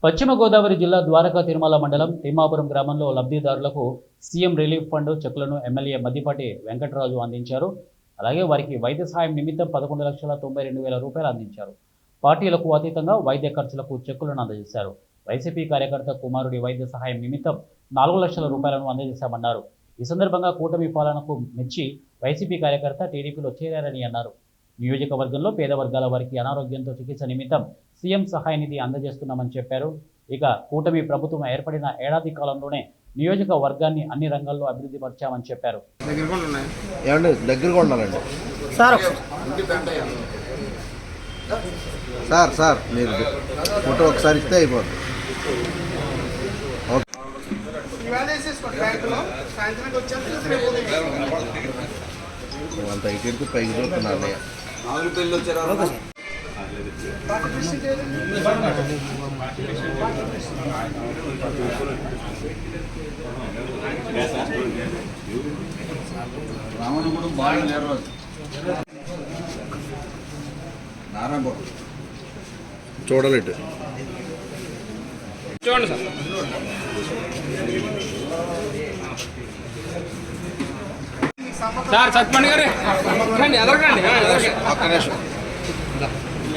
పశ్చిమ గోదావరి జిల్లా ద్వారకా తిరుమల మండలం తిమ్మాపురం గ్రామంలో లబ్ధిదారులకు సీఎం రిలీఫ్ ఫండ్ చెక్కులను ఎమ్మెల్యే మద్దిపాటి వెంకటరాజు అందించారు. అలాగే వారికి వైద్య సహాయం నిమిత్తం 11,92,000 రూపాయలు అందించారు. పార్టీలకు అతీతంగా వైద్య ఖర్చులకు చెక్కులను అందజేశారు. వైసీపీ కార్యకర్త కుమారుడి వైద్య సహాయం నిమిత్తం 4 లక్షల రూపాయలను అందజేశామన్నారు. ఈ సందర్భంగా కూటమి పాలనకు మెచ్చి వైసీపీ కార్యకర్త టీడీపీలో చేరారని అన్నారు. నియోజకవర్గంలో పేద వర్గాల వారికి అనారోగ్యంతో చికిత్స నిమిత్తం సీఎం సహాయ నిధి అందజేస్తున్నామని చెప్పారు. ఇక కూటమి ప్రభుత్వం ఏర్పడిన ఏడాది కాలంలోనే నియోజకవర్గాన్ని అన్ని రంగాల్లో అభివృద్ధి పరిచామని చెప్పారు. సార్ మీరు ఫోటో ఒకసారి ఇస్తే అయిపోతుంది. అంత ఇటు పైకి చూస్తున్నారు. రామనగూడెం బాగా లేరు నారాయణగూడెం చూడలేటు చూడండి సార్ సత్పండి గారు ఎదరకండి.